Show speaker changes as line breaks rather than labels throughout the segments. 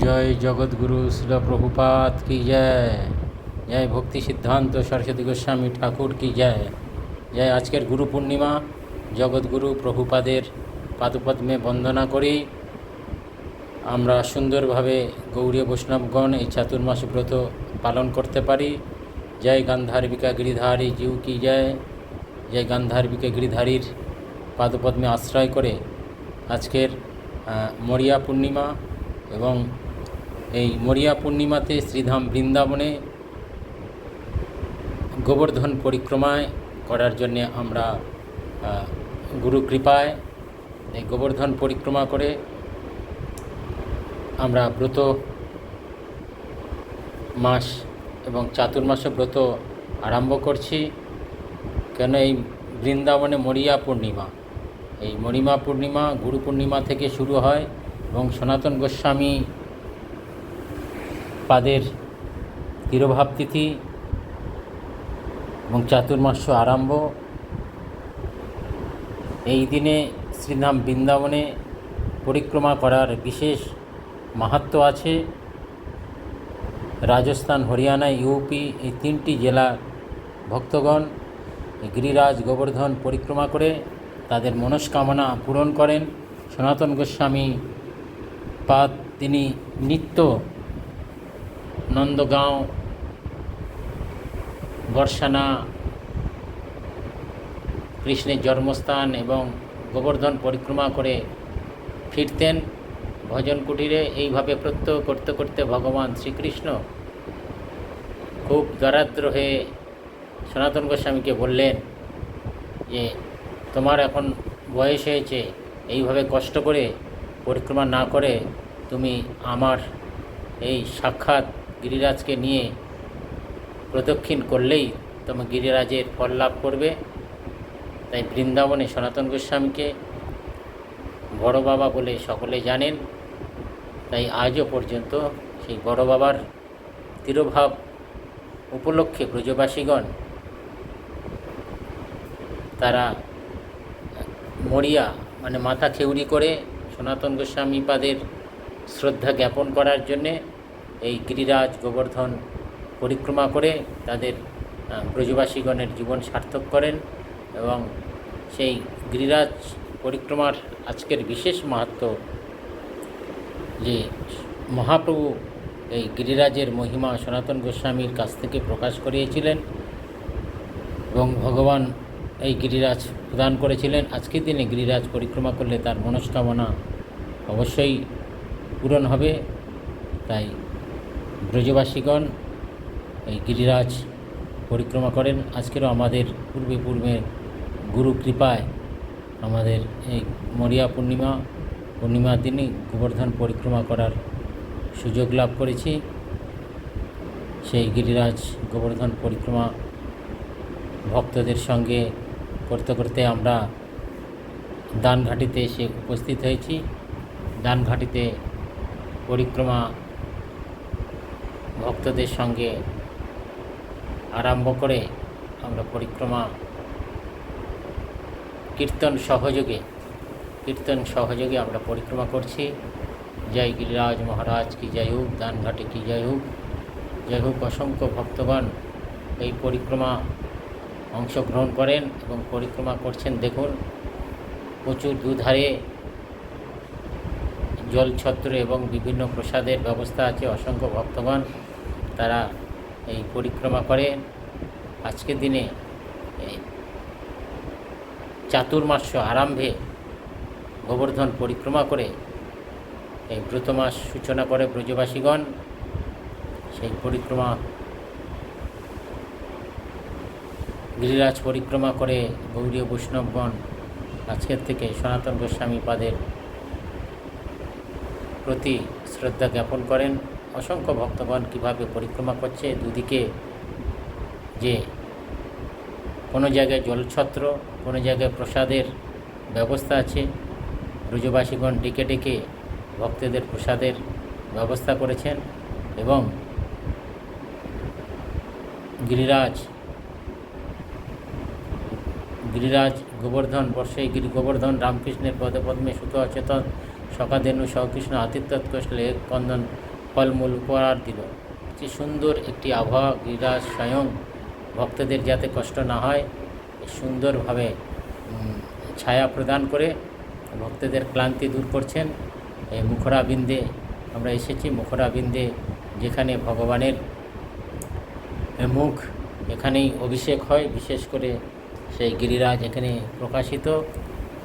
जय जगद्गुरु शिल प्रभुपाद की जय। जय भक्ति सिद्धांत सरस्वती गोस्वामी ठाकुर की जय। जय। आजकेर गुरु पूर्णिमा जगद्गुरु प्रभुपादेर पादपद्मे बंदना करी आमरा सुंदरभावे गौड़ीय वैष्णवगण এই চাতুর্মাস ব্রত পালন করতে পারি। जय गांधारविका गिरिधारी जीव की जय। जय गांधारविका गिरिधारीर पादपद्मे आश्रय करे आजकेर मरिया पूर्णिमा এবং এই মরিয়া পূর্ণিমাতে শ্রীধাম বৃন্দাবনে গোবর্ধন পরিক্রমায় করার জন্য আমরা গুরু কৃপায় এই গোবর্ধন পরিক্রমা করে আমরা ব্রত মাস এবং চাতুর্মাস ব্রত আরম্ভ করছি। কেন এই বৃন্দাবনে মরিয়া পূর্ণিমা, এই মরিমা পূর্ণিমা গুরু পূর্ণিমা থেকে শুরু হয় এবং সনাতন গোস্বামী পাদের তিরোভাব তিথি এবং চাতুর্মাস্য আরম্ভ। এই দিনে শ্রীধাম বৃন্দাবনে পরিক্রমা করার বিশেষ মাহাত্ম্য আছে। রাজস্থান, হরিয়ানা, ইউপি এই তিনটি জেলার ভক্তগণ গিরিরাজ গোবর্ধন পরিক্রমা করে তাদের মনস্কামনা পূরণ করেন। সনাতন গোস্বামী পাদ তিনি নিত্য নন্দগাঁও, বর্ষানা, কৃষ্ণের জন্মস্থান এবং গোবর্ধন পরিক্রমা করে ফিরতেন ভজন কুটিরে। এইভাবে প্রত্যহ করতে করতে ভগবান শ্রীকৃষ্ণ খুব দরাদ্র হয়ে সনাতন গোস্বামীকে বললেন যে তোমার এখন বয়স হয়েছে, এইভাবে কষ্ট করে পরিক্রমা না করে তুমি আমার এই সাক্ষাৎ গিরিরাজকে নিয়ে প্রদক্ষিণ করলেই তুমি গিরিরাজের ফল লাভ করবে। তাই বৃন্দাবনে সনাতন গোস্বামীকে বড় বাবা বলে সকলে জানেন। তাই আজও পর্যন্ত সেই বড় বাবার তিরোভাব উপলক্ষে ব্রজবাসীগণ তারা মরিয়া মানে মাথা খেউরি করে সনাতন গোস্বামী পাদের শ্রদ্ধা জ্ঞাপন করার জন্যে এই গিরিরাজ গোবর্ধন পরিক্রমা করে তাদের ব্রজবাসীগণের জীবন সার্থক করেন। এবং সেই গিরিরাজ পরিক্রমার আজকের বিশেষ মাহাত্ম্য যে মহাপ্রভু এই গিরিরাজের মহিমা সনাতন গোস্বামীর কাছ থেকে প্রকাশ করিয়েছিলেন এবং ভগবান এই গিরিরাজ প্রদান করেছিলেন। আজকের দিনে গিরিরাজ পরিক্রমা করলে তার মনস্কামনা অবশ্যই পূরণ হবে। তাই ব্রজবাসীগণ এই গিরিরাজ পরিক্রমা করেন। আজকেরও আমাদের পূর্বে গুরু কৃপায় আমাদের এই মরিয়া পূর্ণিমার দিনই গোবর্ধন পরিক্রমা করার সুযোগ লাভ করেছি। সেই গিরিরাজ গোবর্ধন পরিক্রমা ভক্তদের সঙ্গে করতে করতে আমরা দানঘাটিতে এসে উপস্থিত হয়েছি। দানঘাটিতে পরিক্রমা ভক্তদের সঙ্গে আরম্ভ করে আমরা পরিক্রমা কীর্তন সহযোগে আমরা পরিক্রমা করছি। জয় গিরিরাজ মহারাজ কি জয় হোক, দানঘাটে কি জয় হোক, জয় হোক। অসংখ্য ভক্তগণ এই পরিক্রমা অংশগ্রহণ করেন এবং পরিক্রমা করছেন। দেখুন প্রচুর দুধারে জলছত্র এবং বিভিন্ন প্রসাদের ব্যবস্থা আছে। অসংখ্য ভক্তগণ তারা এই পরিক্রমা করেন। আজকের দিনে চাতুর্মাস্য আরম্ভে গোবর্ধন পরিক্রমা করে এই ব্রত মাস সূচনা করে ব্রজবাসীগণ। সেই পরিক্রমা গিরিরাজ পরিক্রমা করে গৌড়ীয় বৈষ্ণবগণ আজকের থেকে সনাতন গোস্বামী পাদের প্রতি শ্রদ্ধা জ্ঞাপন করেন। অসংখ্য ভক্তগণ কীভাবে পরিক্রমা করছে, দুদিকে যে কোনো জায়গায় জলছত্র, কোনো জায়গায় প্রসাদের ব্যবস্থা আছে। ব্রজবাসীগণ ডেকে ডেকে ভক্তদের প্রসাদের ব্যবস্থা করেছেন এবং গিরিরাজ গোবর্ধন বর্ষে গোবর্ধন রামকৃষ্ণের পদপদ্মে সুত অচেতন সকাদেনু সহকৃষ্ণ আতিথ্যৎ কৌশলে এক কন্দন ফলমূল উপহার দিল। যে সুন্দর একটি আবহাওয়া, গিরিরাজ স্বয়ং ভক্তদের যাতে কষ্ট না হয় সুন্দরভাবে ছায়া প্রদান করে ভক্তদের ক্লান্তি দূর করছেন। এই মুখরাবিন্দে আমরা এসেছি, মুখরাবিন্দে যেখানে ভগবানের মুখ, এখানেই অভিষেক হয়। বিশেষ করে সেই গিরিরাজ এখানে প্রকাশিত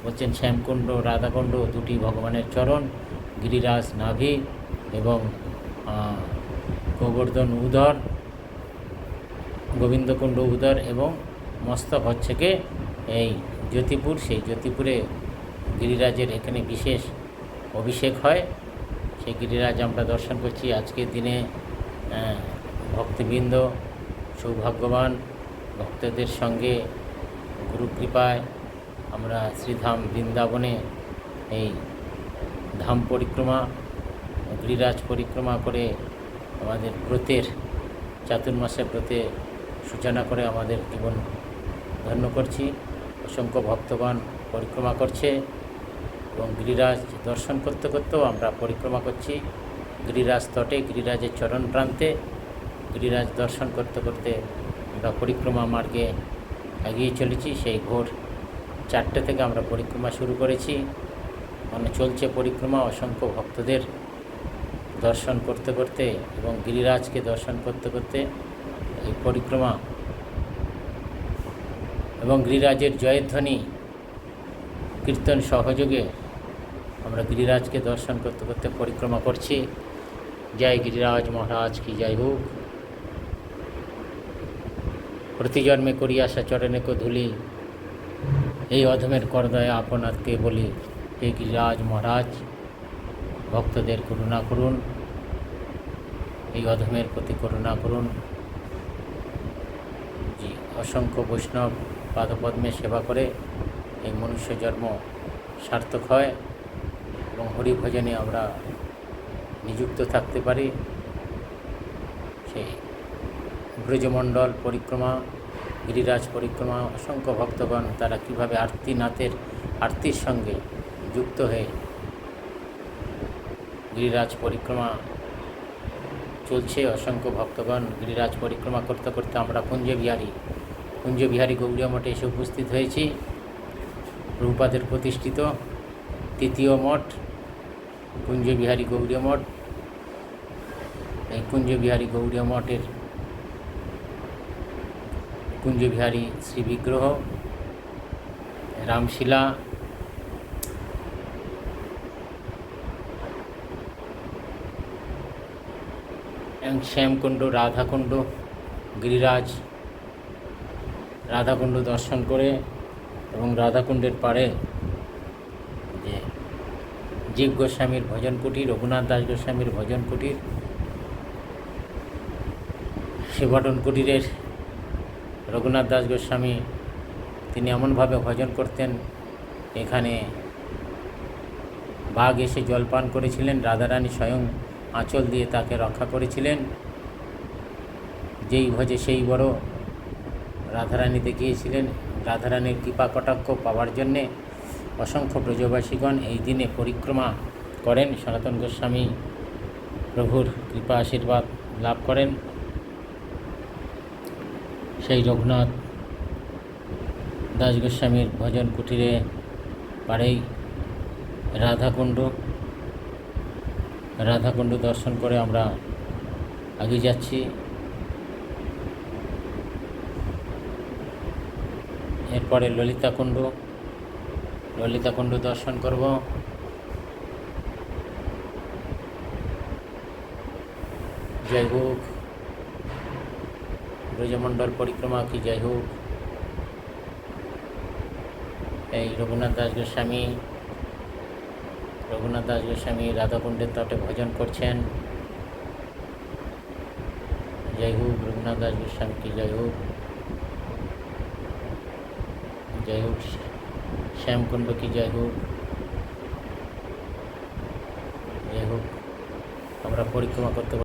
বলছেন। শ্যামকুণ্ড, রাধাকুণ্ড দুটি ভগবানের চরণ, গিরিরাজ নাভি এবং গোবর্ধন উদর, গোবিন্দকুণ্ড উদর এবং মস্তক হচ্ছে কে এই জ্যোতিপুর। সেই জ্যোতিপুরে গিরিরাজের এখানে বিশেষ অভিষেক হয়। সেই গিরিরাজ আমরা দর্শন করছি আজকের দিনে। ভক্তবৃন্দ সৌভাগ্যবান, ভক্তদের সঙ্গে গুরু কৃপায় আমরা শ্রীধাম বৃন্দাবনে এই ধাম পরিক্রমা, গিরিরাজ পরিক্রমা করে আমাদের ব্রতের, চাতুর্মাসের ব্রতে সূচনা করে আমাদের জীবন ধন্য করছি। অসংখ্য ভক্তগণ পরিক্রমা করছে এবং গিরিরাজ দর্শন করতে করতেও আমরা পরিক্রমা করছি। গিরিরাজ তটে, গিরিরাজের চরণ প্রান্তে গিরিরাজ দর্শন করতে করতে আমরা পরিক্রমা মার্গে এগিয়ে চলেছি। সেই ভোর 4টে থেকে আমরা পরিক্রমা শুরু করেছি, মানে চলছে পরিক্রমা। অসংখ্য ভক্তদের দর্শন করতে করতে এবং গিরিরাজকে দর্শন করতে করতে এই পরিক্রমা এবং গিরিরাজের জয়ধ্বনি কীর্তন সহযোগে আমরা গিরিরাজকে দর্শন করতে করতে পরিক্রমা করছি। জয় গিরিরাজ মহারাজ কি জয় হোক। প্রতিজন্মে করি আসা চরণে কো ধুলি, এই অধমের করদয়া আপনাকে বলি। হে গিরিরাজ মহারাজ, ভক্তদের করুণা করুন, এই অধমের প্রতি করুণা করুন। জি, অসংখ্য বৈষ্ণব পাদপদ্মে সেবা করে এই মনুষ্য জন্ম সার্থক হয় এবং হরিভজনে আমরা নিযুক্ত থাকতে পারি। সেই ব্রজমণ্ডল পরিক্রমা, গিরিরাজ পরিক্রমা, অসংখ্য ভক্তগণ তারা কীভাবে আরতিনাথের আরতির সঙ্গে যুক্ত হয়ে গিরিরাজ পরিক্রমা চলছে। অসংখ্য ভক্তগণ গিরিরাজ পরিক্রমা করতে করতে আমরা কুঞ্জবিহারী গৌড়ীয় মঠে এসে উপস্থিত হয়েছি। প্রভুপাদের প্রতিষ্ঠিত তৃতীয় মঠ কুঞ্জবিহারী গৌড়ীয় মঠ। এই কুঞ্জবিহারী গৌড়ীয় মঠের কুঞ্জবিহারী শ্রীবিগ্রহ, রামশিলা, এবং শ্যামকুণ্ড, রাধাকুণ্ড, গিরিরাজ রাধাকুণ্ড দর্শন করে এবং রাধাকুণ্ডের পাড়ে যে জীব গোস্বামীর ভজন কুটির, রঘুনাথ দাস গোস্বামীর ভজন কুটির, শিবটন কুটিরের রঘুনাথ দাস গোস্বামী তিনি এমনভাবে ভজন করতেন, এখানে বাঘ এসে জলপান করেছিলেন, রাধারানী স্বয়ং আঁচল দিয়ে তাকে রক্ষা করেছিলেন। যেই ভজে সেই বড় রাধারানী দেখিয়েছিলেন। রাধারানীর কৃপা কটাক্ষ পাওয়ার জন্যে অসংখ্য ব্রজবাসীগণ এই দিনে পরিক্রমা করেন, সনাতন গোস্বামী প্রভুর কৃপা আশীর্বাদ লাভ করেন। সেই রঘুনাথ দাস গোস্বামীর ভজন কুটিরে পাড়েই রাধাকুণ্ড দর্শন করে আমরা আগে যাচ্ছি। এরপরে ললিতাকুণ্ড দর্শন করব। জয় হোক, ব্রজমণ্ডল পরিক্রমা কি জয় হোক। এই রঘুনাথ দাস গোস্বামী রাধাকুণ্ডের তটে ভজন করছেন। জয় হোক রঘুনাথ দাস গোস্বামী কি জয় হোক। জয় হোক শ্যামকুণ্ড কি জয় হোক। জয় হোক। আমরা পরিক্রমা করতে